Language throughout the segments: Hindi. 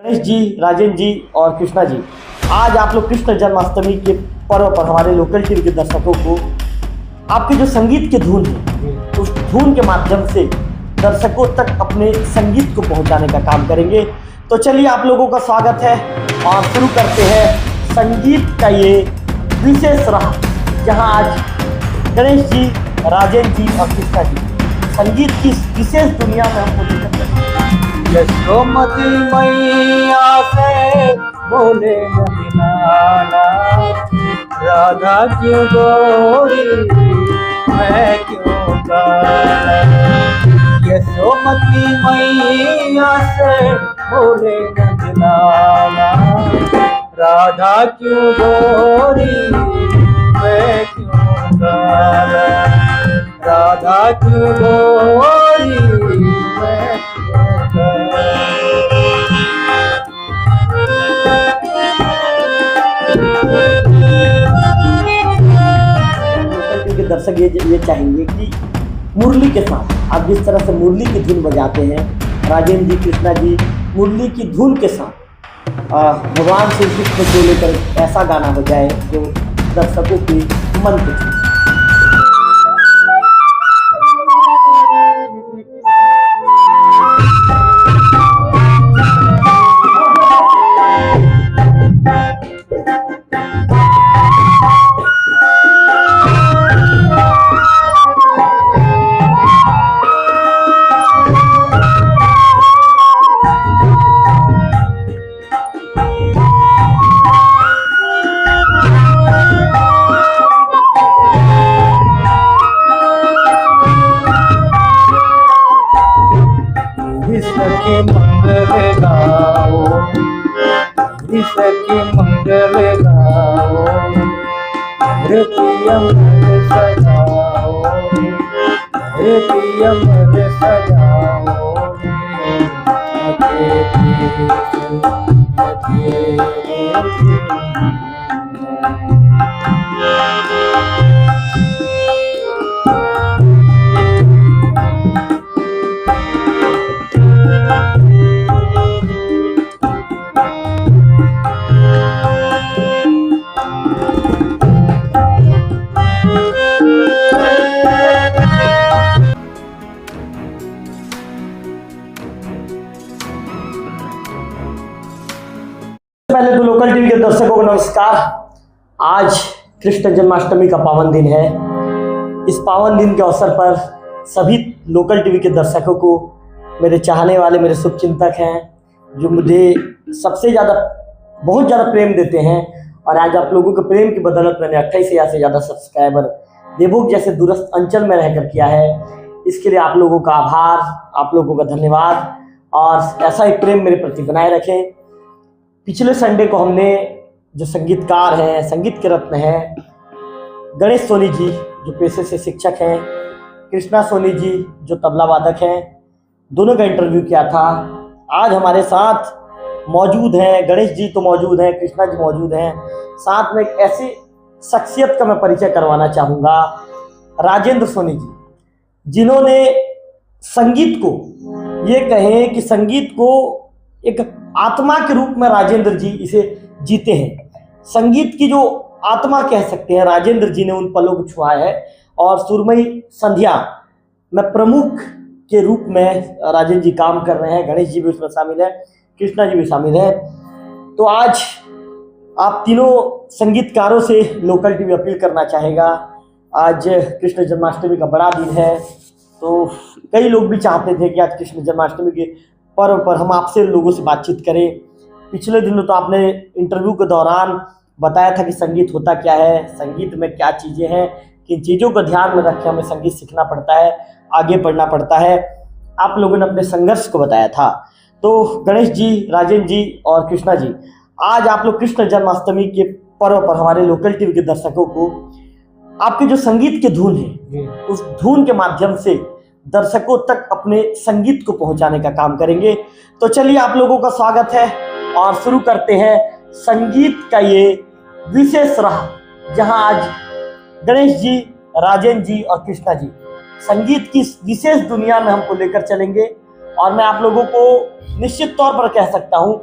गणेश जी, राजेंद्र जी और कृष्णा जी, आज आप लोग कृष्ण जन्माष्टमी के पर्व पर हमारे लोकल टीवी के दर्शकों को आपके जो संगीत की धुन है उस धुन के माध्यम से दर्शकों तक अपने संगीत को पहुंचाने का काम करेंगे। तो चलिए आप लोगों का स्वागत है और शुरू करते हैं संगीत का ये विशेष राह, जहां आज गणेश जी, राजेंद्र जी और कृष्णा जी संगीत की विशेष दुनिया में हमको लेकर चलेंगे। यशोमती मैया से बोले नैना, राधा क्यों गोरी मैं क्यों काला। यशोमती मैया से बोले नैना, राधा क्यों गोरी मैं क्यों काला। राधा क्यों गोरी मैं के दर्शक ये चाहेंगे कि मुरली के साथ आप जिस तरह से मुरली की धुन बजाते हैं, राजेंद्र जी, कृष्णा जी मुरली की धुन के साथ भगवान श्री कृष्ण को लेकर ऐसा गाना बजाए जो दर्शकों के मन को छूए। सखी मंगल गाओ, सखी मंगल गाओ, धरती अमर सजाओ, धरती अमर सजाओ। पहले तो लोकल टीवी के दर्शकों को नमस्कार। आज कृष्ण जन्माष्टमी का पावन दिन है। इस पावन दिन के अवसर पर सभी लोकल टीवी के दर्शकों को, मेरे चाहने वाले, मेरे शुभचिंतक हैं जो मुझे सबसे ज़्यादा बहुत ज़्यादा प्रेम देते हैं, और आज आप लोगों के प्रेम की बदौलत मैंने 28,000 से ज़्यादा सब्सक्राइबर देवभोग जैसे दूरस्थ अंचल में रहकर किया है। इसके लिए आप लोगों का आभार, आप लोगों का धन्यवाद, और ऐसा ही प्रेम मेरे प्रति बनाए रखें। पिछले संडे को हमने जो संगीतकार हैं, संगीत के रत्न हैं, गणेश सोनी जी जो पेशे से शिक्षक हैं, कृष्णा सोनी जी जो तबला वादक हैं, दोनों का इंटरव्यू किया था। आज हमारे साथ मौजूद हैं, गणेश जी तो मौजूद हैं, कृष्णा जी मौजूद हैं, साथ में एक ऐसी शख्सियत का मैं परिचय करवाना चाहूँगा, राजेंद्र सोनी जी, जिन्होंने संगीत को, ये कहें कि संगीत को एक आत्मा के रूप में राजेंद्र जी इसे जीते हैं। संगीत की जो आत्मा कह सकते हैं, राजेंद्र जी ने उन पलों को छुआ है, और सुरमई संध्या में प्रमुख के रूप में राजेंद्र जी काम कर रहे हैं। गणेश जी भी उसमें शामिल है, कृष्णा जी भी शामिल है। तो आज आप तीनों संगीतकारों से लोकल टीवी अपील करना चाहेगा। आज कृष्ण जन्माष्टमी का बड़ा दिन है, तो कई लोग भी चाहते थे कि आज कृष्ण जन्माष्टमी के पर्व पर हम आपसे लोगों से बातचीत करें। पिछले दिनों तो आपने इंटरव्यू के दौरान बताया था कि संगीत होता क्या है, संगीत में क्या चीज़ें हैं, किन चीज़ों को ध्यान में रख के हमें संगीत सीखना पड़ता है, आगे बढ़ना पड़ता है। आप लोगों ने अपने संघर्ष को बताया था। तो गणेश जी, राजेंद्र जी और कृष्णा जी, आज आप लोग कृष्ण जन्माष्टमी के पर्व पर हमारे लोकल टीवी के दर्शकों को आपके जो संगीत की धुन है उस धुन के माध्यम से दर्शकों तक अपने संगीत को पहुंचाने का काम करेंगे। तो चलिए आप लोगों का स्वागत है और शुरू करते हैं संगीत का ये विशेष राह, जहां आज गणेश जी, राजेंद्र जी और कृष्णा जी संगीत की विशेष दुनिया में हमको लेकर चलेंगे। और मैं आप लोगों को निश्चित तौर पर कह सकता हूं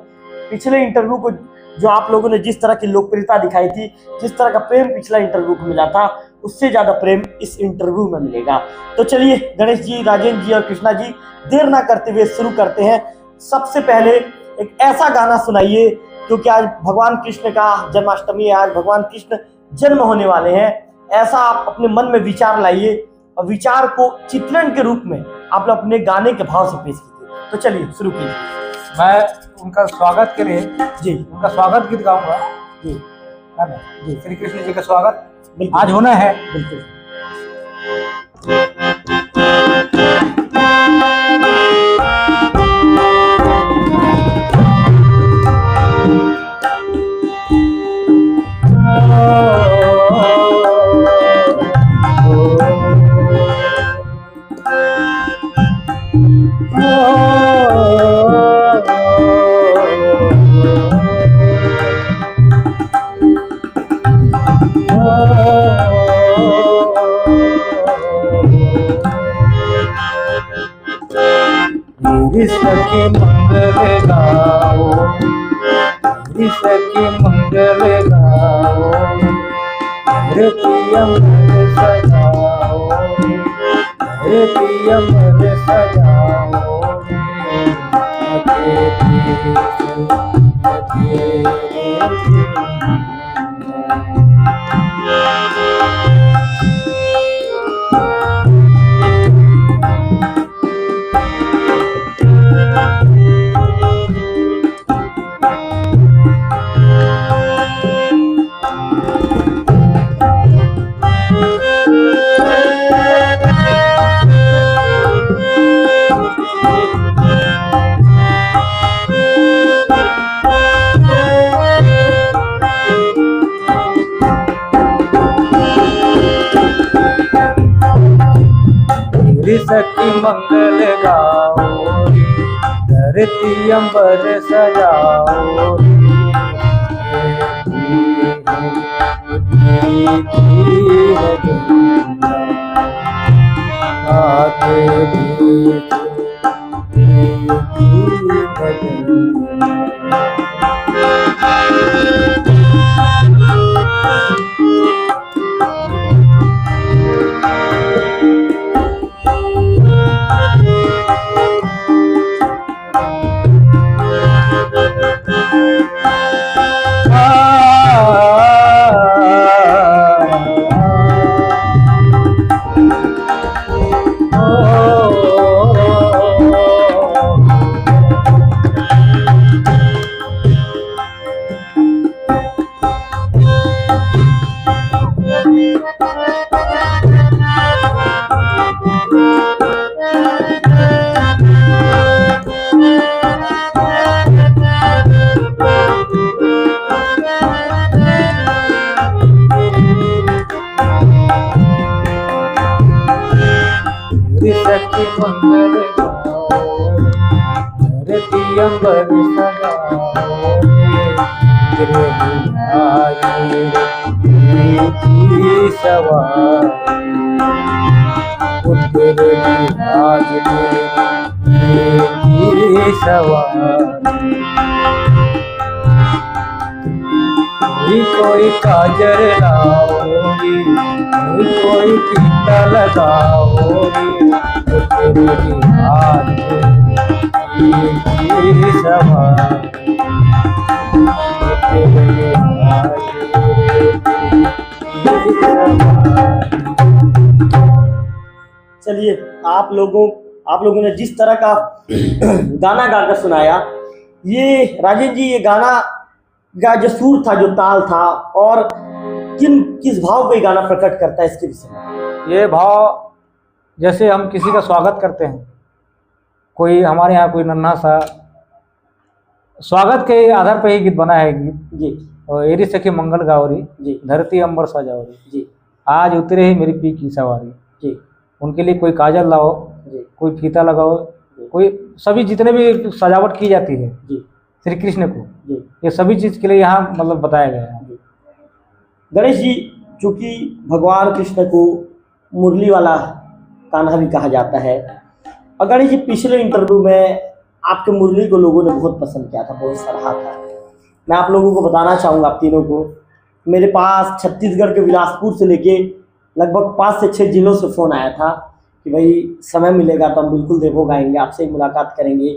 पिछले इंटरव्यू को जो आप लोगों ने जिस तरह की लोकप्रियता दिखाई थी, जिस तरह का प्रेम पिछला इंटरव्यू को मिला था, उससे ज़्यादा प्रेम इस इंटरव्यू में मिलेगा। तो चलिए गणेश जी, राजेंद्र जी और कृष्णा जी, देर ना करते हुए शुरू करते हैं। सबसे पहले एक ऐसा गाना सुनाइए, क्योंकि आज भगवान कृष्ण का जन्माष्टमी है, आज भगवान कृष्ण जन्म होने वाले हैं। ऐसा आप अपने मन में विचार लाइए और विचार को चित्रण के रूप में आप लोग अपने गाने के भाव से पेश कीजिए। तो चलिए शुरू कीजिए। मैं उनका स्वागत के लिए जी उनका स्वागत गीत गाऊंगा, जी है ना? जी, श्री कृष्ण जी का स्वागत बिल्कुल आज होना है। बिल्कुल। मेरी सखी मंगल गाओ, मेरी सखी मंगल गाओ, मेरे पिया मुझे सजाओ, मेरे पिया मुझे सजाओ, मेरी सखी मंगल गाओ, धरती अंबर सजाओ, सखी मंगल गाओ, धरती अंबर सजाओ, तेरे बुलाए की सवारी, तेरे बुलाए की सवारी। कोई काजर लाओगी, कोई टीका लगाओगी, तो तेरी हाथ की सवारी, तेरे हाथ की सवारी। चलिए आप लोगों ने जिस तरह का गाना गाकर सुनाया, ये राजेंद्र जी, ये गाना का जो सुर था, जो ताल था, और किस भाव पे गाना प्रकट करता है, इसके विषय में। ये भाव जैसे हम किसी का स्वागत करते हैं, कोई हमारे यहाँ कोई नन्हा सा स्वागत के आधार पर ही गीत बना है गीत जी। और एरी सखी मंगल गावरी जी, धरती अंबर सजावरी जी, आज उतरे ही मेरी पी की सवारी। जी, उनके लिए कोई काजल लाओ, जी, कोई फीता लगाओ, कोई सभी जितने भी सजावट की जाती है जी, श्री कृष्ण को, जी, ये सभी चीज़ के लिए यहाँ मतलब बताया गया है। गणेश जी, चूंकि भगवान कृष्ण को मुरली वाला कान्हा भी कहा जाता है, और गणेश जी पिछले इंटरव्यू में आपके मुरली को लोगों ने बहुत पसंद किया था, बहुत सराहा था। मैं आप लोगों को बताना चाहूँगा, आप तीनों को, मेरे पास छत्तीसगढ़ के बिलासपुर से लेके लगभग 5 से 6 जिलों से फ़ोन आया था कि भाई समय मिलेगा तो हम बिल्कुल देवो गाएंगे, आपसे ही मुलाकात करेंगे,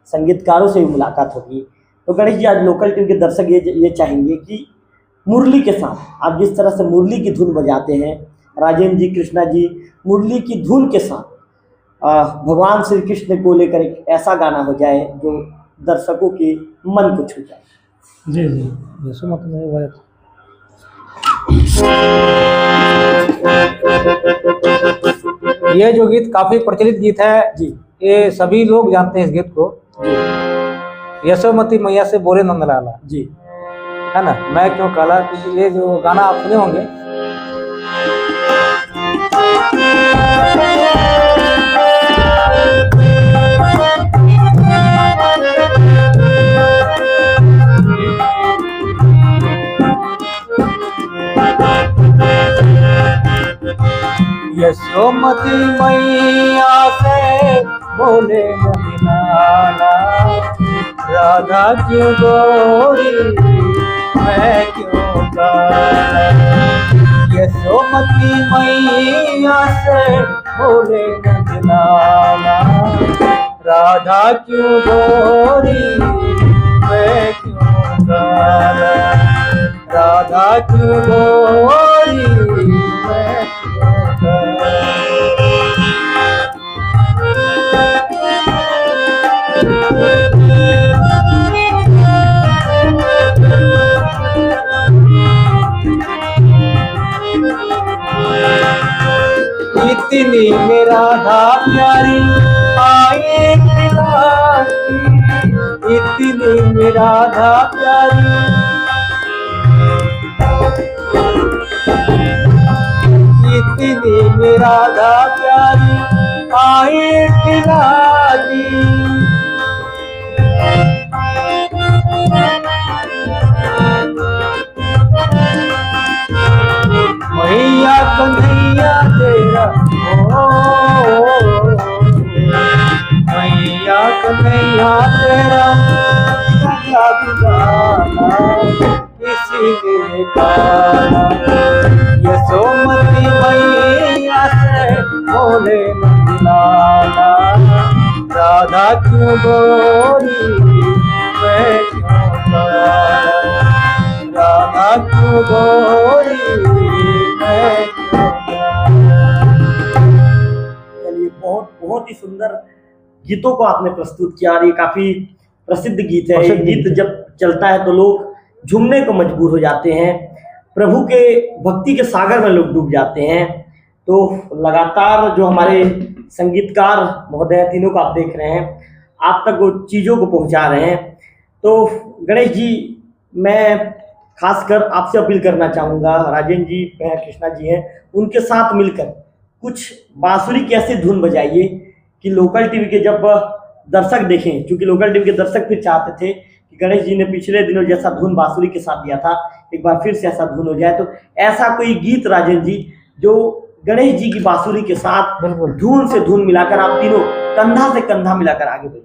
संगीतकारों से भी मुलाकात होगी। तो गणेश जी, आज लोकल टीवी के दर्शक ये चाहेंगे कि मुरली के साथ आप जिस तरह से मुरली की धुन बजाते हैं, राजेंद्र जी, कृष्णा जी, मुरली की धुन के साथ भगवान श्री कृष्ण को लेकर एक ऐसा गाना हो जाए जो दर्शकों के मन को छू जाए। जी जी, यीशु मत में वो ये जो गीत काफी प्रचलित गीत है जी, ये सभी लोग जानते हैं इस गीत को। यशोमती मैया से बोले नंदलाला जी, है ना, मैं क्यों काला, क्योंकि ये जो गाना आप सुने होंगे। यशोमती मैया से बोले नंदलाला, राधा क्यों गोरी मैं क्यों काला। यशोमती मैया से बोले नंदलाला, राधा क्यों गोरी मैं क्यों काला, राधा क्यों गोरी मैं क्यों काला। इतनी मेरा राधा प्यारी आए खिलाती, इतनी मेरा राधा प्यारी, इतनी मेरा राधा प्यारी आए खिलाती। मैया कन्हैया तेरा मैया कन्हैया तेरा इसीलिए काला। यशोमती मैया से बोले नंदलाला, राधा क्यों गोरी मैं क्यों काला, राधा क्यों गोरी मैं क्यों काला। चलिए, बहुत ही सुंदर गीतों को आपने प्रस्तुत किया और ये काफी प्रसिद्ध गीत है। ये गीत जब चलता है तो लोग झूमने को मजबूर हो जाते हैं, प्रभु के भक्ति के सागर में लोग डूब जाते हैं। तो लगातार जो हमारे संगीतकार महोदय तीनों को आप देख रहे हैं, आप तक वो चीज़ों को पहुंचा रहे हैं। तो गणेश जी, मैं खासकर आपसे अपील करना चाहूँगा, राजेंद्र जी हैं, कृष्णा जी हैं, उनके साथ मिलकर कुछ बांसुरी की ऐसी धुन बजाइए कि लोकल टीवी के जब दर्शक देखें, क्योंकि लोकल टीवी के दर्शक फिर चाहते थे कि गणेश जी ने पिछले दिनों जैसा धुन बांसुरी के साथ दिया था, एक बार फिर से ऐसा धुन हो जाए। तो ऐसा कोई गीत राजेंद्र जी जो गणेश जी की बांसुरी के साथ धुन से धुन मिलाकर आप तीनों कंधा से कंधा मिलाकर आगे बढ़ें।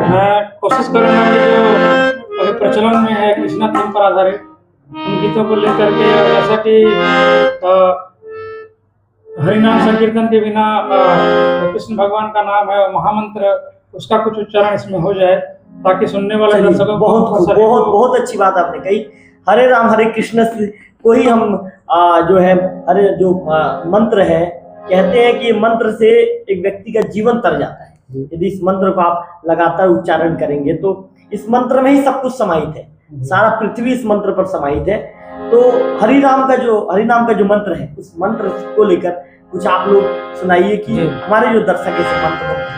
मैं कोशिश करूँगा कि जो अभी प्रचलन में है कृष्णा थीम पर आधारित उन गीतों को लेकर के, जैसा कि हरिनाम संकीर्तन के बिना कृष्ण भगवान का नाम है महामंत्र, उसका कुछ उच्चारण इसमें हो जाए ताकि सुनने वाले दर्शकों बहुत अच्छी बात आपने कही। हरे राम हरे कृष्ण को ही हम जो है हरे जो मंत्र है, कहते हैं कि मंत्र से एक व्यक्ति का जीवन तर जाता है। यदि इस मंत्र को आप लगातार उच्चारण करेंगे तो इस मंत्र में ही सब कुछ समाहित है, सारा पृथ्वी इस मंत्र पर समाहित है। तो हरिनाम का जो मंत्र है, उस मंत्र को लेकर कुछ आप लोग सुनाइए कि हमारे जो दर्शक इस मंत्र को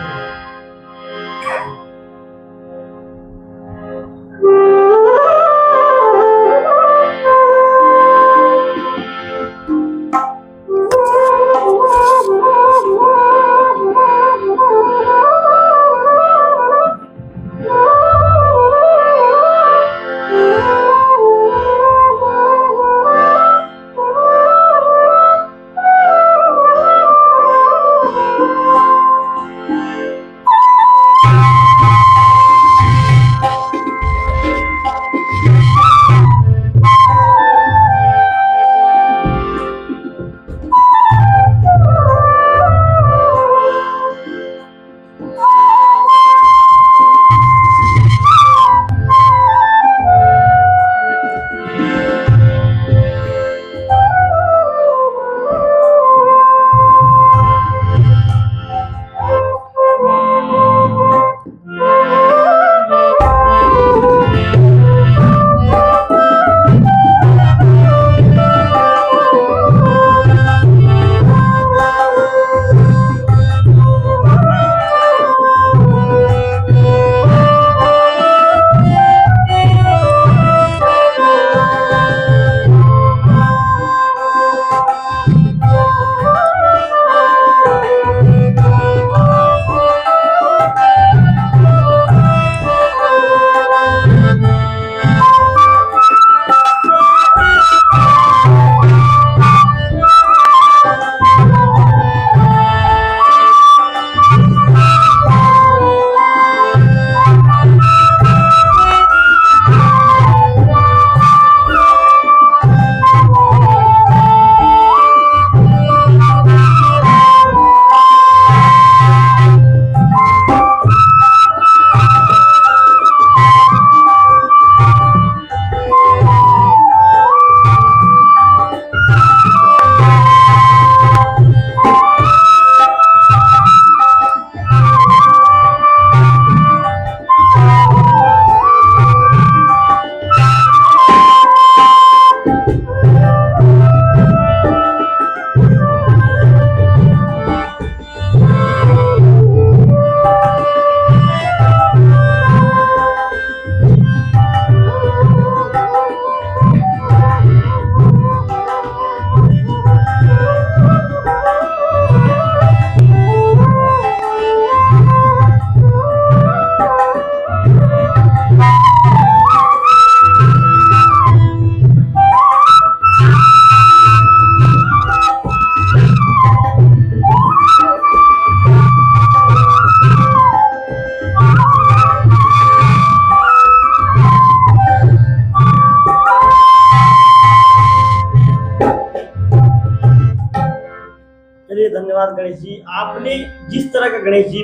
धन्यवाद गणेश जी। आपने जिस तरह का गणेश जी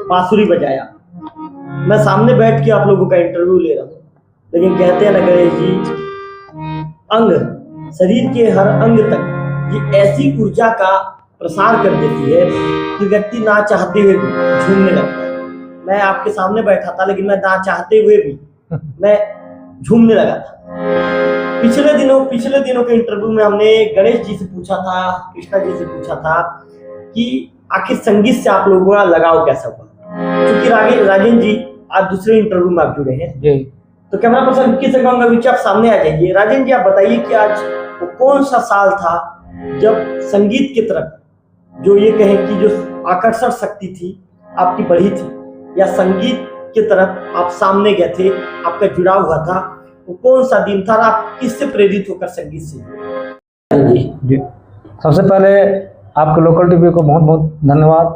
बांसुरी बजाया, मैं सामने बैठ के आप लोगों का इंटरव्यू ले रहा हूँ, लेकिन कहते हैं ना गणेश जी, अंग शरीर के हर अंग तक ये ऐसी ऊर्जा का प्रसार कर देती है कि व्यक्ति ना चाहते हुए भी झूमने लगता है। मैं आपके सामने बैठा था, लेकिन मैं ना चाहते हुए भी मैं झूमने लगा था। पिछले दिनों के इंटरव्यू में हमने गणेश जी से पूछा था, कृष्णा जी से पूछा था कि आखिर संगीत से आप लोगों का लगाव कैसा हुआ, क्योंकि राजेंद्र जी आज दूसरे इंटरव्यू में आप जुड़े हैं जी। तो कैमरा पर्सन किसे कहूंगा कि आप सामने आ जाइए। राजेंद्र जी, आप बताइए कि आज वो कौन सा साल था जब संगीत की तरफ जो ये कहें कि जो आकर्षण शक्ति थी आपकी बढ़ी थी, या संगीत की तरफ आप सामने गए थे, आपका जुड़ाव हुआ था, वो कौन सा दिन था, आप किससे प्रेरित होकर संगीत से? जी, सबसे पहले आपके लोकल टीवी को बहुत बहुत धन्यवाद।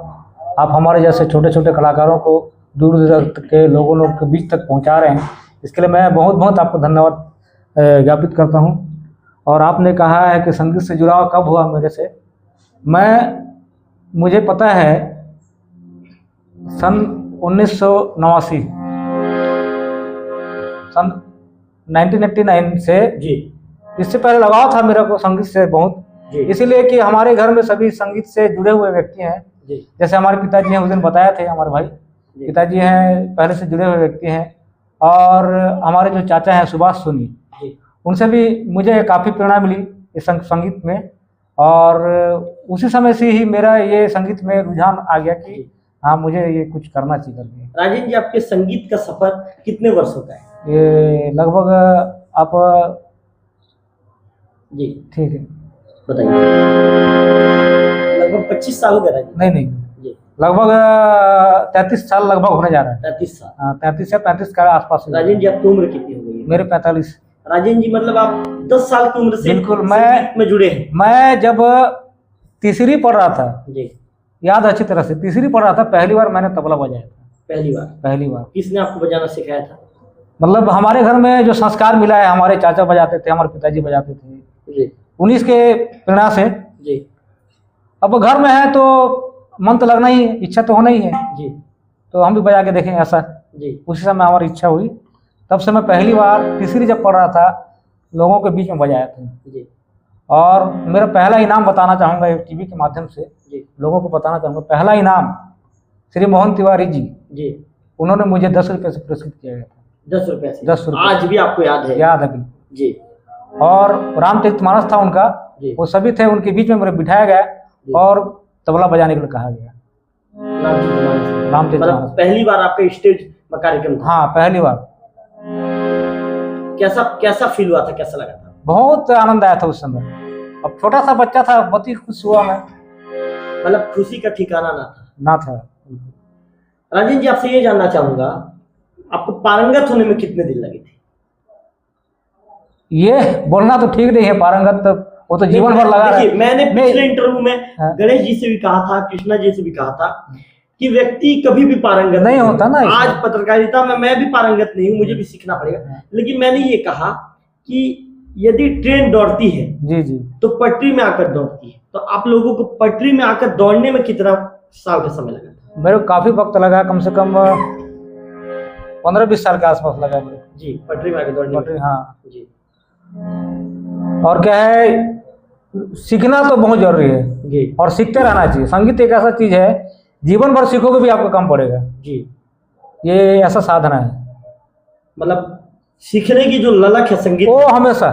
आप हमारे जैसे छोटे छोटे कलाकारों को दूर दूर के लोगों के बीच तक पहुंचा रहे हैं, इसके लिए मैं बहुत बहुत आपको धन्यवाद ज्ञापित करता हूं। और आपने कहा है कि संगीत से जुड़ाव कब हुआ मेरे से, मुझे पता है सन 1989 सन 1989 से जी, इससे पहले लगाव था मेरा को संगीत से बहुत, इसीलिए कि हमारे घर में सभी संगीत से जुड़े हुए व्यक्ति हैं। जैसे हमारे पिताजी हैं, उस दिन बताया थे, हमारे भाई पिताजी हैं पहले से जुड़े हुए व्यक्ति हैं। और हमारे जो चाचा हैं सुभाष सोनी, उनसे भी मुझे काफ़ी प्रेरणा मिली इस संगीत में, और उसी समय से ही मेरा ये संगीत में रुझान आ गया कि हाँ मुझे ये कुछ करना चाहिए करके। राजेंद्र जी, आपके संगीत का सफर कितने वर्षों का है? ये लगभग आप जी ठीक है बताइए। लगभग 25 साल हो गए राजेंद्र? नहीं जी, लगभग 33 साल लगभग होने जा रहा है। 33 साल। हाँ, 33 से 35 के आसपास। राजेंद्र जी, आपकी उम्र कितनी हो गई है? मेरे 45। राजेंद्र जी, मतलब आप 10 साल की उम्र से बिल्कुल संगीत में जुड़े हैं? मैं जब तीसरी पढ़ रहा था, जी, याद अच्छी तरह से तीसरी पढ़ रहा था, पहली बार मैंने तबला बजाया था। पहली बार? किसने आपको बजाना सिखाया था? मतलब हमारे घर में जो संस्कार मिला है, हमारे चाचा बजाते थे, हमारे पिताजी बजाते थे जी, उन्हीं के प्रेरणा से। जी, अब घर में है तो मन तो लगना ही है, इच्छा तो होना ही है जी, तो हम भी बजा के देखें ऐसा। जी, उसी समय हमारी इच्छा हुई, तब से मैं पहली बार तीसरी जब पढ़ रहा था लोगों के बीच में बजाया था। जी, और मेरा पहला इनाम बताना चाहूँगा टीवी के माध्यम से, जी, लोगों को बताना चाहूँगा। पहला इनाम श्री मोहन तिवारी जी, जी, उन्होंने मुझे 10 रुपये से पुरस्कृत किया गया था। 10 रुपये से? 10 रुपये आज भी आपको याद है? याद है बिल्कुल जी। और रामचरितमानस था उनका, वो सभी थे, उनके बीच में मुझे बिठाया गया और तबला बजाने के लिए कहा गया। रामचरितमानस पहली बार आपका स्टेज में कार्यक्रम था? हाँ, पहली बार। कैसा फील हुआ था, कैसा लगा था? बहुत आनंद आया था उस समय। अब छोटा सा बच्चा था, बहुत ही खुश हुआ मैं। मतलब खुशी का ठिकाना ना था? राजेंद्र जी, आपसे ये जानना चाहूंगा, आपको पारंगत होने में कितने दिन लगे थे? ये बोलना तो ठीक नहीं है, पारंगत तो वो तो जीवन भर लगा रहा है। मैंने पिछले इंटरव्यू में गणेश जी से भी कहा था, कृष्णा जी से भी कहा था कि व्यक्ति कभी भी पारंगत नहीं होता ना। आज पत्रकारिता में मैं भी पारंगत नहीं हूँ, मुझे भी सीखना पड़ेगा, लेकिन मैंने ये कहा कि यदि ट्रेन दौड़ती है जी जी तो पटरी में आकर दौड़ती है, तो आप लोगों को पटरी में आकर दौड़ने में कितना साल का समय लगा था? मेरे को काफी वक्त लगा, कम से कम 15-20 साल के आसपास लगा मेरे। जी, पटरी में आकर दौड़ने में? हाँ जी। और क्या है, सीखना तो बहुत जरूरी है जी, और सीखते रहना चाहिए। संगीत एक ऐसा चीज है, जीवन भर सीखोगे भी आपको कम पड़ेगा जी। ये ऐसा साधना है, मतलब सीखने की जो ललक है संगीत वो हमेशा।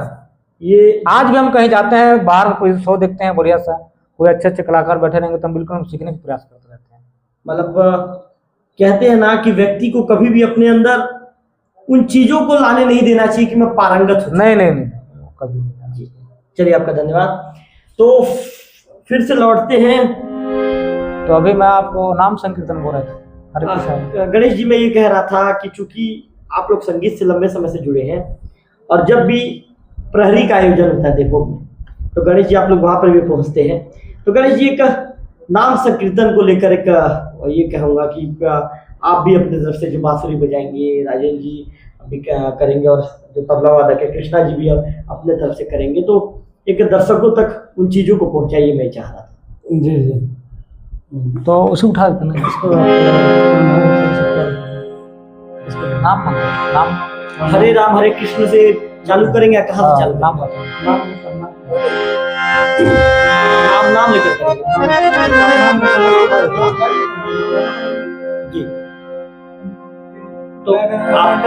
ये आज भी हम कहीं जाते हैं, बाहर कोई शो देखते हैं बढ़िया सा, कोई अच्छे अच्छे कलाकार बैठे रहेंगे तो हम बिल्कुल सीखने का प्रयास करते रहते हैं। मतलब कहते हैं ना कि व्यक्ति को कभी भी अपने अंदर उन चीजों को लाने नहीं देना चाहिए कि मैं पारंगत हूं। नहीं नहीं नहीं, कभी नहीं। चलिए, आपका धन्यवाद। तो फिर से लौटते हैं। तो अभी मैं आपको नाम संकीर्तन बोल रहा था। हरे कृष्ण। गणेश जी, मैं ये कह रहा था कि चूंकि आप लोग संगीत से लंबे समय से जुड़े हैं और जब भी प्रहरी का आयोजन होता है देवभोग में, तो गणेश जी आप लोग वहां पर भी पहुंचते हैं। तो गणेश जी, एक नाम संकीर्तन को लेकर एक ये कहूँगा कि आप भी अपनी तरफ से जो बांसुरी बजाएंगे, राजेंद्र जी भी करेंगे, और जो तबला वादक है कृष्णा जी भी अपने तरफ से करेंगे, तो एक दर्शकों तक उन चीज़ों को पहुंचाइए, मैं चाह रहा था। जी जी। तो उसे उठा देते ना। इसको नाम नाम हरे राम हरे कृष्ण से चालू करेंगे या कहाँ से चालू नाम करेंगे? बताओ। नाम करना नाम लेकर करेंगे। जी तो आप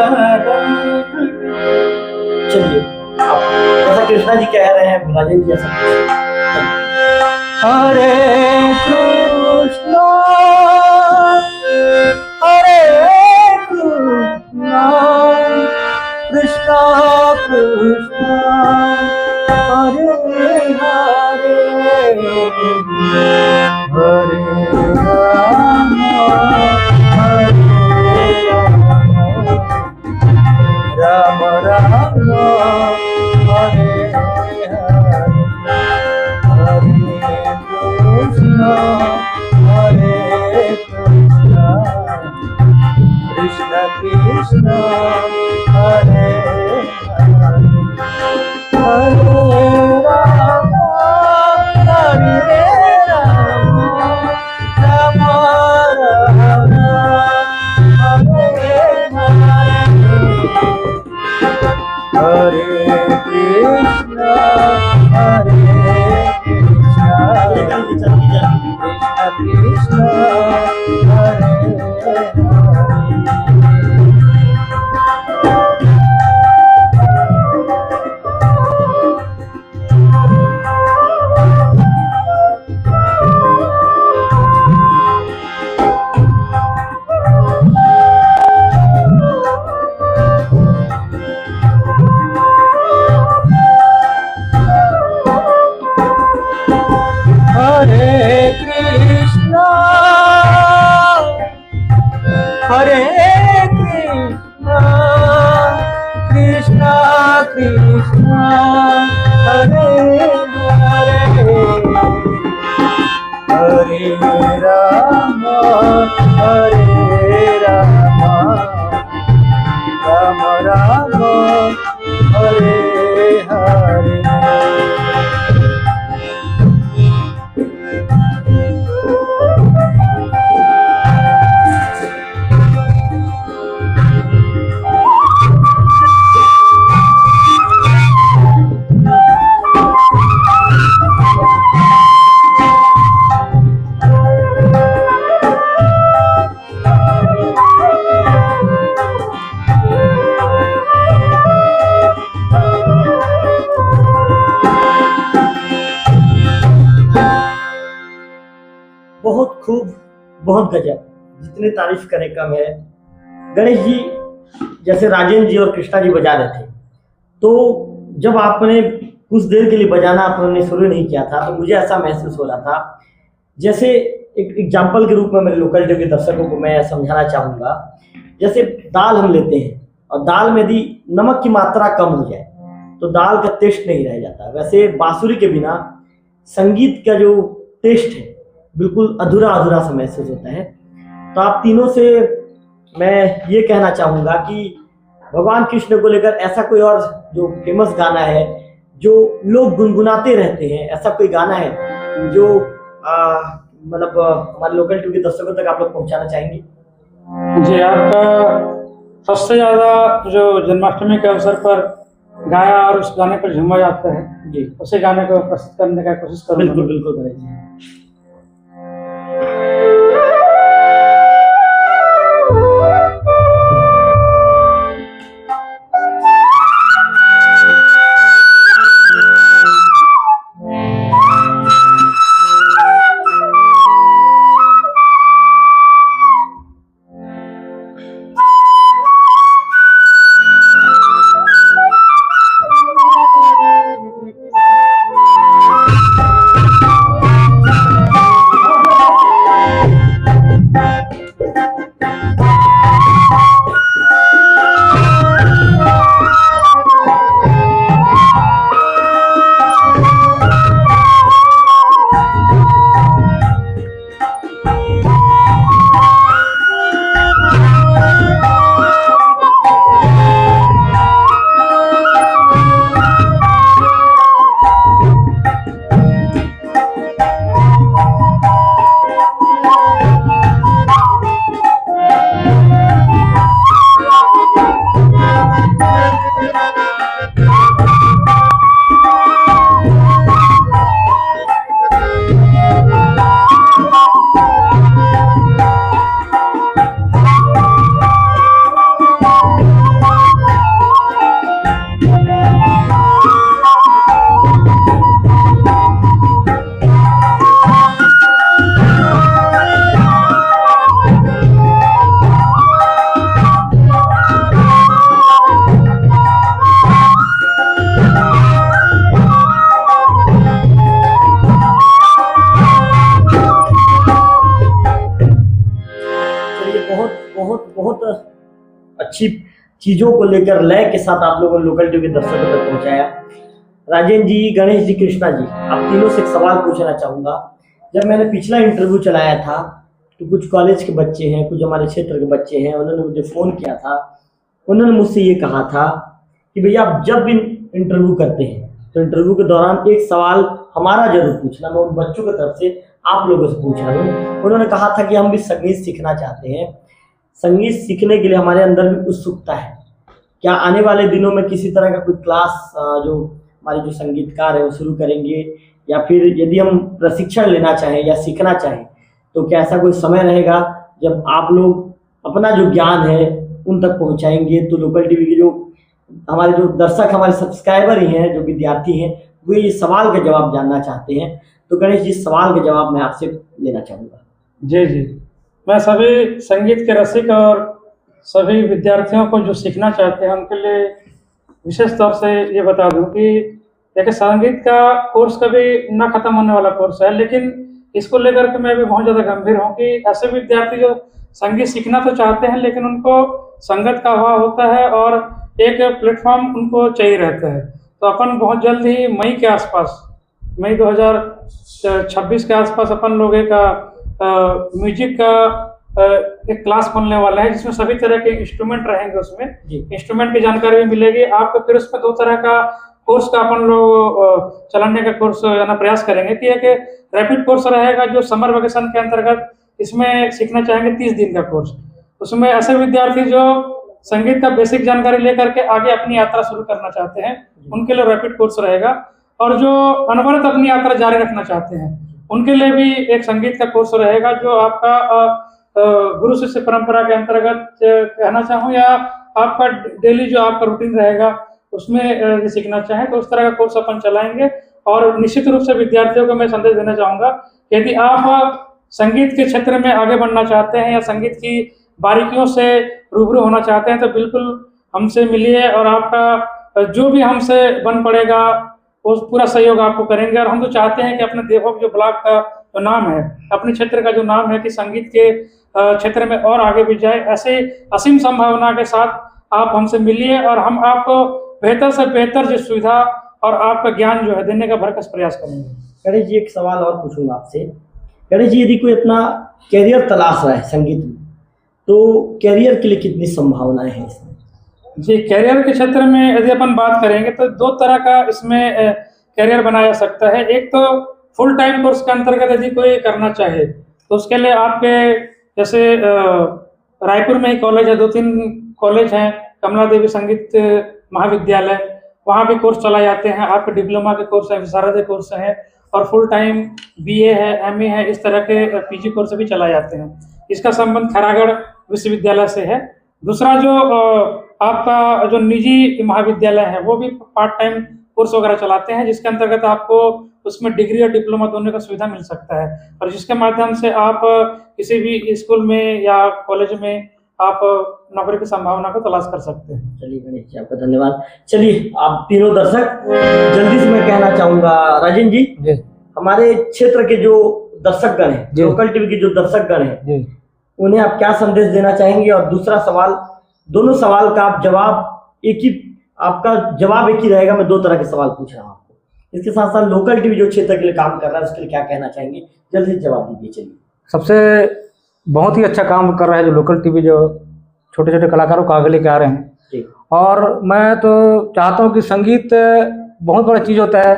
चलिए, आप जैसा कृष्णा जी कह रहे हैं राजेंद्र जी ऐसा हरे कृष्णा हरे कृष्णा कृष्णा कृष्णा हरे हरे हरे राम राम राम हरे हरे कृष्णा कृष्ण कृष्ण हरे हरे राम हरे राम राम राम हरे कृष्ण कृष्ण कृष्ण हरे हरे कृष्णा कृष्णा कृष्णा हरे हरे हरे राम राम राम हरे हरे बहुत खूब, बहुत गजब, जितने तारीफ करें कम है। गणेश जी जैसे राजेंद्र जी और कृष्णा जी बजा रहे थे, तो जब आपने कुछ देर के लिए बजाना आपने शुरू नहीं किया था तो मुझे ऐसा महसूस हो रहा था जैसे एक एग्जाम्पल के रूप में मेरे लोकल टीवी के दर्शकों को मैं समझाना चाहूँगा। जैसे दाल हम लेते हैं और दाल में यदि नमक की मात्रा कम हो जाए तो दाल का टेस्ट नहीं रह जाता। वैसे बांसुरी के बिना संगीत का जो टेस्ट है बिल्कुल अधूरा अधूरा सा महसूस होता है। तो आप तीनों से मैं ये कहना चाहूँगा कि भगवान कृष्ण को लेकर ऐसा कोई और जो फेमस गाना है जो लोग गुनगुनाते रहते हैं, ऐसा कोई गाना है जो मतलब हमारे लोकल टीवी के दर्शकों तक आप लोग पहुँचाना चाहेंगे? जी, आपका सबसे ज़्यादा जो जन्माष्टमी के अवसर पर गाया और उस गाने पर झूमा जाता है जी, उसी गाने को प्रस्तुत करने का कोशिश करूँगा। बिल्कुल बिल्कुल करेंगे। अच्छी चीज़ों को लेकर लय के साथ आप लोगों ने लोकल टीवी के दर्शकों तक पहुंचाया। राजेंद्र जी, गणेश जी, कृष्णा जी, आप तीनों से एक सवाल पूछना चाहूँगा। जब मैंने पिछला इंटरव्यू चलाया था तो कुछ कॉलेज के बच्चे हैं, कुछ हमारे क्षेत्र के बच्चे हैं, उन्होंने मुझे फ़ोन किया था। उन्होंने मुझसे ये कहा था कि भैया आप जब भी इंटरव्यू करते हैं तो इंटरव्यू के दौरान एक सवाल हमारा जरूर पूछना। मैं उन बच्चों की तरफ से आप लोगों से पूछ रहा हूँ। उन्होंने कहा था कि हम भी संगीत सीखना चाहते हैं, संगीत सीखने के लिए हमारे अंदर भी उत्सुकता है। क्या आने वाले दिनों में किसी तरह का कोई क्लास जो हमारे जो संगीतकार है वो शुरू करेंगे, या फिर यदि हम प्रशिक्षण लेना चाहें या सीखना चाहें तो क्या ऐसा कोई समय रहेगा जब आप लोग अपना जो ज्ञान है उन तक पहुंचाएंगे? तो लोकल टीवी के जो हमारे जो दर्शक, हमारे सब्सक्राइबर ही हैं, जो विद्यार्थी हैं, वो ये सवाल का जवाब जानना चाहते हैं। तो गणेश जी, सवाल का जवाब मैं आपसे लेना चाहूँगा। जी जी, मैं सभी संगीत के रसिक और सभी विद्यार्थियों को जो सीखना चाहते हैं उनके लिए विशेष तौर से ये बता दूं कि देखिए, संगीत का कोर्स कभी ना खत्म होने वाला कोर्स है, लेकिन इसको लेकर के मैं भी बहुत ज़्यादा गंभीर हूँ कि ऐसे विद्यार्थी जो संगीत सीखना तो चाहते हैं लेकिन उनको संगत का अभाव होता है और एक प्लेटफॉर्म उनको चाहिए रहता है। तो अपन बहुत जल्द ही मई 2026 के आसपास अपन लोग एक म्यूजिक का एक क्लास खोलने वाला है, जिसमें सभी तरह के इंस्ट्रूमेंट रहेंगे। उसमें इंस्ट्रूमेंट की जानकारी भी मिलेगी आपको। फिर उसमें 2 तरह का कोर्स का अपन लोग चलाने का कोर्स प्रयास करेंगे कि एक रैपिड कोर्स रहेगा जो समर वेकेशन के अंतर्गत इसमें सीखना चाहेंगे, 30 दिन का कोर्स। उसमें ऐसे विद्यार्थी जो संगीत का बेसिक जानकारी लेकर के आगे अपनी यात्रा शुरू करना चाहते हैं उनके लिए रैपिड कोर्स रहेगा, और जो अनवरत अपनी यात्रा जारी रखना चाहते हैं उनके लिए भी एक संगीत का कोर्स रहेगा, जो आपका गुरु शिष्य परंपरा के अंतर्गत कहना चाहूँ या आपका डेली जो आपका रूटीन रहेगा उसमें सीखना चाहें तो उस तरह का कोर्स अपन चलाएंगे। और निश्चित रूप से विद्यार्थियों को मैं संदेश देना चाहूँगा, यदि आप संगीत के क्षेत्र में आगे बढ़ना चाहते हैं या संगीत की बारीकियों से रूबरू होना चाहते हैं तो बिल्कुल हमसे मिलिए, और आपका जो भी हमसे बन पड़ेगा वो पूरा सहयोग आपको करेंगे। और हम तो चाहते हैं कि अपने देवभोग जो ब्लॉक का जो नाम है, अपने क्षेत्र का जो नाम है, कि संगीत के क्षेत्र में और आगे भी जाए। ऐसे असीम संभावना के साथ आप हमसे मिलिए और हम आपको बेहतर से बेहतर जो सुविधा और आपका ज्ञान जो है देने का भरकस प्रयास करेंगे। गणेश जी, एक सवाल और पूछूंगा आपसे। गणेश जी, यदि कोई अपना कैरियर तलाश रहा है संगीत में तो कैरियर के लिए कितनी संभावनाएं हैं इसमें? जी, कैरियर के क्षेत्र में यदि अपन बात करेंगे तो 2 तरह का इसमें कैरियर बनाया जा सकता है। एक तो फुल टाइम कोर्स के अंतर्गत यदि कोई करना चाहे तो उसके लिए आपके जैसे रायपुर में ही कॉलेज है, 2-3 कॉलेज हैं, कमला देवी संगीत महाविद्यालय, वहाँ भी कोर्स चलाए जाते हैं। आपके डिप्लोमा के कोर्स हैं, विशारद कोर्स हैं, और फुल टाइम BA है, MA है, इस तरह के PG कोर्स भी चलाए जाते हैं। इसका संबंध खैरागढ़ विश्वविद्यालय से है। दूसरा जो आपका जो निजी महाविद्यालय है वो भी पार्ट टाइम कोर्स वगैरह चलाते हैं, जिसके अंतर्गत आपको उसमें डिग्री और डिप्लोमा दोनों का सुविधा मिल सकता है, और जिसके माध्यम से आप किसी भी स्कूल में या कॉलेज में आप नौकरी की संभावना को तलाश कर सकते हैं। चलिए गणेश जी, आपका धन्यवाद। चलिए, आप तीनों दर्शक, जल्दी से मैं कहना चाहूंगा राजेंद्र जी, हमारे क्षेत्र के जो दर्शकगण हैं, लोकल टीवी के जो दर्शकगण हैं, उन्हें आप क्या संदेश देना चाहेंगे? और दूसरा सवाल, दोनों सवाल का आप जवाब एक ही, आपका जवाब एक ही रहेगा। मैं 2 तरह के सवाल पूछ रहा हूँ आपको। इसके साथ साथ लोकल टीवी जो क्षेत्र के लिए काम कर रहा है उसके लिए क्या कहना चाहेंगे? जल्दी से जवाब दीजिए। चलिए। सबसे बहुत ही अच्छा काम कर रहा है जो लोकल टीवी, जो छोटे छोटे कलाकारों को आगे लेके आ रहे हैं। और मैं तो चाहता हूँ कि संगीत बहुत बड़ा चीज़ होता है,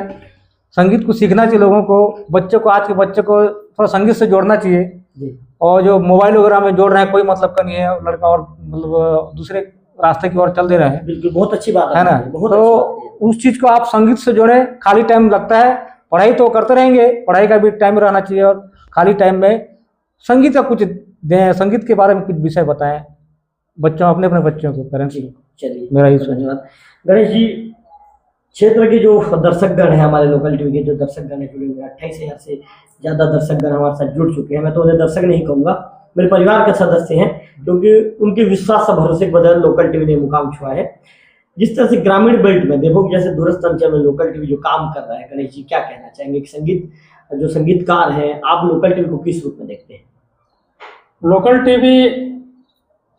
संगीत को सीखना चाहिए लोगों को, बच्चों को, आज के बच्चे को थोड़ा संगीत से जोड़ना चाहिए। और जो मोबाइल वगैरह में जोड़ रहे हैं कोई मतलब का नहीं है, लड़का और मतलब दूसरे रास्ते की ओर चल दे रहे हैं। बिल्कुल, बहुत अच्छी बात है ना। तो उस चीज़ को आप संगीत से जोड़ें। खाली टाइम लगता है, पढ़ाई तो करते रहेंगे, पढ़ाई का भी टाइम रहना चाहिए, और खाली टाइम में संगीत का कुछ दें, संगीत के बारे में कुछ विषय बताएं बच्चों, अपने बच्चों को करें। चलिए, मेरा ही धन्यवाद। गणेश जी, क्षेत्र के जो दर्शकगण हैं, हमारे लोकल टीवी के जो दर्शकगण हैं जुड़े हुए, 28,000 से ज़्यादा दर्शकगण हमारे साथ जुड़ चुके हैं। मैं तो उन्हें दर्शक नहीं कहूँगा, मेरे परिवार के सदस्य हैं, क्योंकि उनके विश्वास और भरोसे के बदल लोकल टीवी ने मुकाम छुआ है। जिस तरह से ग्रामीण बेल्ट में, देवभोग जैसे दूरस्थ अंचल में लोकल टीवी जो काम कर रहा है, गणेश जी क्या कहना चाहेंगे? कि संगीत जो संगीतकार हैं, आप लोकल टीवी को किस रूप में देखते हैं? लोकल टीवी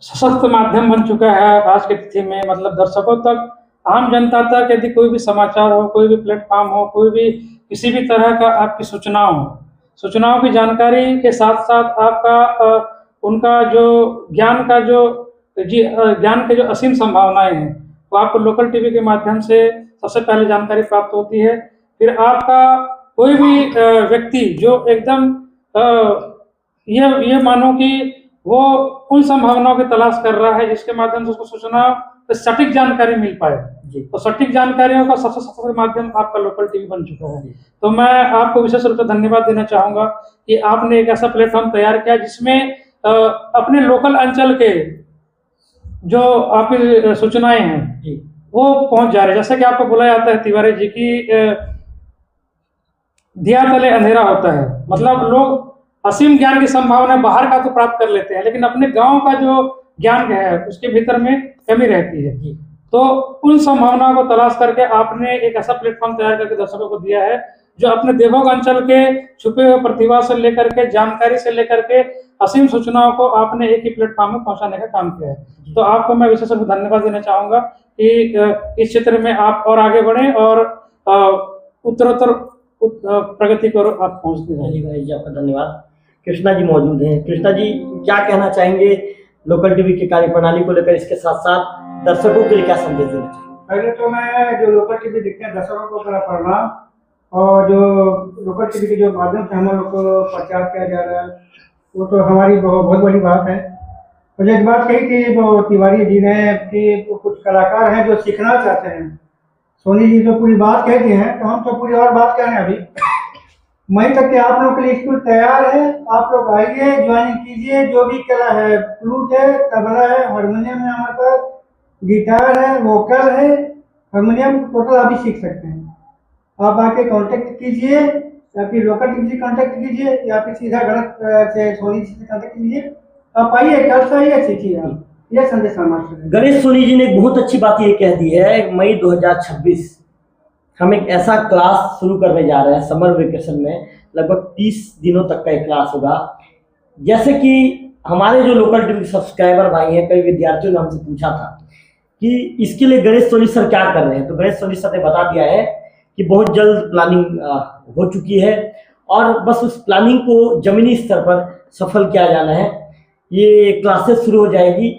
सशक्त माध्यम बन चुका है आज की तिथि में। मतलब दर्शकों तक, आम जनता तक यदि कोई भी समाचार हो, कोई भी प्लेटफॉर्म हो, कोई भी किसी भी तरह का आपकी सूचनाओं की जानकारी के साथ साथ आपका उनका जो ज्ञान के जो असीम संभावनाएं हैं, वो आपको लोकल टीवी के माध्यम से सबसे पहले जानकारी प्राप्त होती है। फिर आपका कोई भी व्यक्ति जो एकदम ये मानो कि वो उन संभावनाओं की तलाश कर रहा है जिसके माध्यम से उसको सूचना तो सटीक जानकारी मिल पाए, तो सटीक जानकारियों का सबसे सशक्त माध्यम आपका लोकल टीवी बन चुका है। तो मैं आपको विशेष रूप से धन्यवाद देना चाहूँगा कि आपने एक ऐसा प्लेटफॉर्म तैयार किया जिसमें अपने लोकल अंचल के जो आपकी सूचनाएं हैं वो पहुंच जा रही है। जैसे कि आपको बोला जाता है तिवारी जी की दिया तले अंधेरा होता है, मतलब लोग असीम ज्ञान की संभावना बाहर का तो प्राप्त कर लेते हैं, लेकिन अपने गांव का जो ज्ञान है उसके भीतर में कमी रहती है। तो उन संभावनाओं को तलाश करके आपने एक ऐसा प्लेटफॉर्म तैयार करके दर्शकों को दिया है जो अपने देवोग अंचल के छुपे हुए प्रतिभा से लेकर के, जानकारी से लेकर के असीम सूचनाओं को आपने एक ही प्लेटफॉर्म में पहुंचाने का काम किया है। तो आपको मैं विशेष रूप से धन्यवाद देना चाहूंगा कि इस क्षेत्र में आप और आगे बढ़ें और उत्तरोत्तर प्रगति को आप पहुंचते जाइए। जी आपका धन्यवाद। कृष्णा जी मौजूद हैं। कृष्णा जी क्या कहना चाहेंगे लोकल टीवी की कार्यप्रणाली को लेकर, इसके साथ साथ दर्शकों के लिए क्या संदेश देना चाहिए? पहले तो मैं जो लोकल टीवी देखते हैं दर्शकों को बड़ा प्रणाम, और जो लोकल टीवी के जो माध्यम से हम लोग को प्रचार किया जा रहा है वो तो हमारी बहुत बड़ी बात है। और एक बात कही थी वो तिवारी जी ने कि कुछ कलाकार हैं जो सीखना चाहते हैं, सोनी जी तो पूरी बात कहती हैं, तो हम तो पूरी और बात कह रहे हैं। अभी मई तक के आप लोग के लिए स्कूल तैयार है, आप लोग आइए, ज्वाइनिंग कीजिए। जो भी कला है, फ्लूट है, तबला है, हारमोनियम है, हमारे पास गिटार है, वोकल है, हारमोनियम, टोटल आप भी सीख सकते हैं। आप आके कांटेक्ट कीजिए, या फिर लोकल टीवी से कांटेक्ट कीजिए, या फिर सीधा गलत से सोनी जी से कांटेक्ट कीजिए। आप आइए, कल से आइए, सीखिए। आप ये संदेश हमारे गणेश सोनी जी ने एक बहुत अच्छी बात ये कह दी है, मई 2026 हम एक ऐसा क्लास शुरू करने जा रहे हैं समर वेकेशन में। लगभग 30 दिनों तक का एक क्लास होगा। जैसे कि हमारे जो लोकल टीवी सब्सक्राइबर भाई हैं, कई विद्यार्थियों ने हमसे पूछा था कि इसके लिए गणेश सोनी सर क्या कर रहे हैं, तो गणेश सोनी सर ने बता दिया है कि बहुत जल्द प्लानिंग हो चुकी है और बस उस प्लानिंग को जमीनी स्तर पर सफल किया जाना है। ये क्लासेस शुरू हो जाएगी।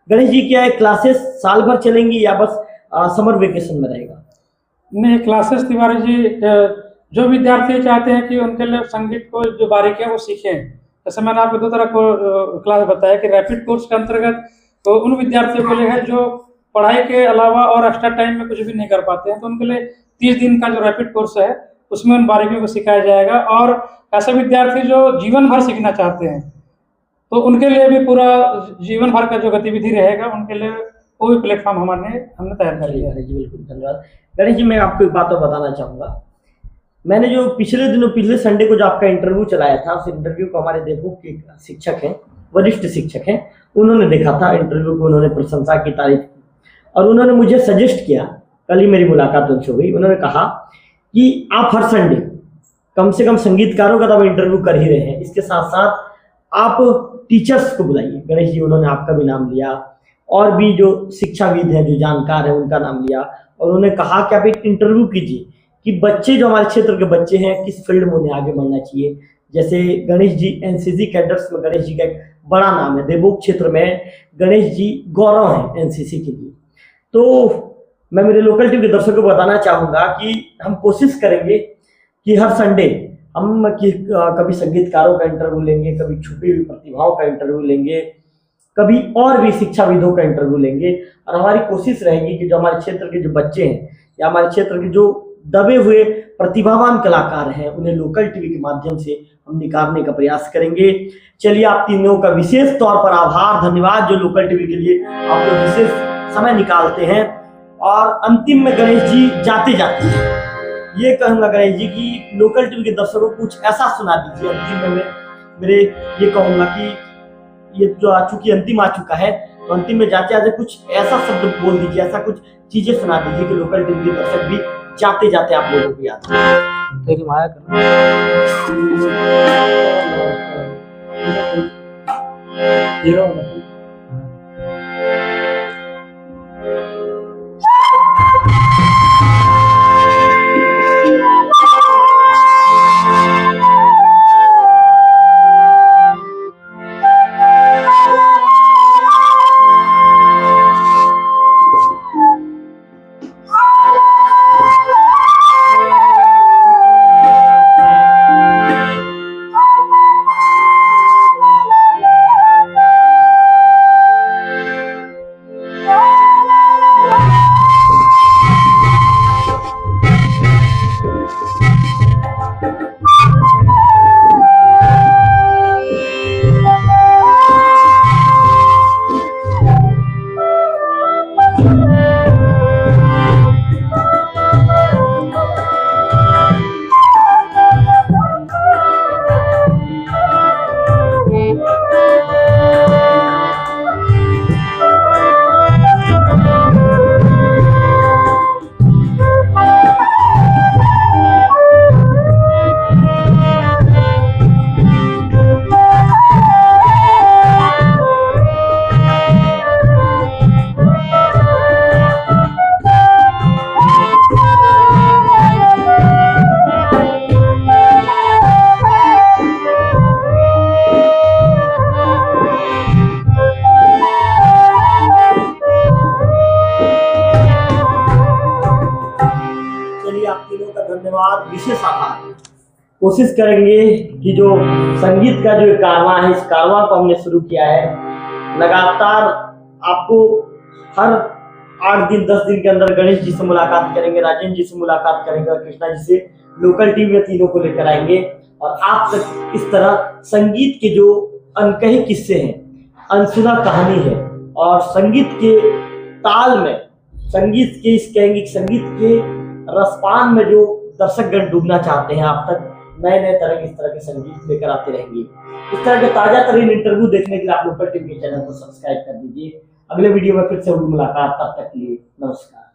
गणेश जी क्या है, क्लासेस साल भर चलेंगी या बस समर वेकेशन में रहेगा? नहीं, क्लासेस तिवारी जी जो विद्यार्थी चाहते हैं कि उनके लिए संगीत को जो बारीकियां वो सीखें, जैसे मैंने आपको 2 तरह को क्लास बताया कि रैपिड कोर्स के अंतर्गत तो उन विद्यार्थियों के लिए है जो पढ़ाई के अलावा और एक्स्ट्रा टाइम में कुछ भी नहीं कर पाते हैं, तो उनके लिए 30 दिन का जो रैपिड कोर्स है उसमें उन बारीकियों को सिखाया जाएगा। और ऐसे विद्यार्थी जो जीवन भर सीखना चाहते हैं तो उनके लिए भी पूरा जीवन भर का जो गतिविधि रहेगा उनके लिए वो भी प्लेटफॉर्म हमने तैयार कर लिया है। जी बिल्कुल, धन्यवाद। गणेश जी मैं आपको एक बात और बताना चाहूँगा। मैंने जो पिछले संडे को जो आपका इंटरव्यू चलाया था, उस इंटरव्यू को हमारे देवोग के शिक्षक हैं, वरिष्ठ शिक्षक हैं, उन्होंने देखा था इंटरव्यू को, उन्होंने प्रशंसा की, तारीफ की और उन्होंने मुझे सजेस्ट किया। कल ही मेरी मुलाकात उनसे हुई। उन्होंने कहा कि आप हर संडे कम से कम संगीतकारों का तो इंटरव्यू कर ही रहे हैं, इसके साथ साथ आप टीचर्स को बुलाइए। गणेश जी उन्होंने आपका भी नाम लिया और भी जो शिक्षाविद हैं, जो जानकार हैं, उनका नाम लिया और उन्होंने कहा कि आप एक इंटरव्यू कीजिए कि बच्चे जो हमारे क्षेत्र के बच्चे हैं किस फील्ड में उन्हें आगे बढ़ना चाहिए। जैसे गणेश जी एनसीसी कैडर्स में गणेश जी का एक बड़ा नाम है, देवोग क्षेत्र में गणेश जी गौरव हैं एनसीसी के लिए। तो मैं मेरे लोकल टीवी के दर्शकों को बताना चाहूँगा कि हम कोशिश करेंगे कि हर संडे हम कभी संगीतकारों का इंटरव्यू लेंगे, कभी छुपी हुई प्रतिभाओं का इंटरव्यू लेंगे, कभी और भी शिक्षाविदों का इंटरव्यू लेंगे। और हमारी कोशिश रहेगी कि जो हमारे क्षेत्र के जो बच्चे हैं या हमारे क्षेत्र के जो दबे हुए प्रतिभावान कलाकार हैं उन्हें लोकल टीवी के माध्यम से हम निखारने का प्रयास करेंगे। चलिए, आप तीनों का विशेष तौर पर आभार, धन्यवाद जो लोकल टीवी के लिए आप लोग विशेष समय निकालते हैं। और अंतिम में गणेश जी जाते जाते ये कहूँगा गणेश जी कि लोकल टीवी के दर्शकों को कुछ ऐसा सुना दीजिए। अंतिम में मेरे ये कहूँगा कि ये जो चूंकि अंतिम आ चुका है तो अंतिम में जाते जाते कुछ ऐसा शब्द बोल दीजिए, ऐसा कुछ चीजें सुना दीजिए कि लोकल टीवी के दर्शक भी जाते जाते आप लोगों को याद रखें। तेरी माया करना हीरो आप तीनों का धन्यवाद, विशेष आभार। कोशिश करेंगे कि जो संगीत का जो कारवां है, इस कारवां को हमने शुरू किया है, लगातार आपको हर 8 दिन 10 दिन के अंदर गणेश जी से मुलाकात करेंगे, राजेंद्र जी से मुलाकात करेंगे और कृष्णा जी से लोकल टीवी में तीनों को लेकर आएंगे और आप तक इस तरह संगीत के जो अनकही किस्से हैं, अनसुना कहानी है और संगीत के ताल में, संगीत के इस कहेंगे संगीत के रसपान में जो दर्शकगण डूबना चाहते हैं, आप तक नए नए तरह के इस तरह के संगीत लेकर आते रहेंगे। इस तरह के ताजा तरीन इंटरव्यू देखने के लिए आप लोकल टीवी के चैनल को सब्सक्राइब कर दीजिए। अगले वीडियो में फिर से होगी मुलाकात, तब तक के लिए नमस्कार।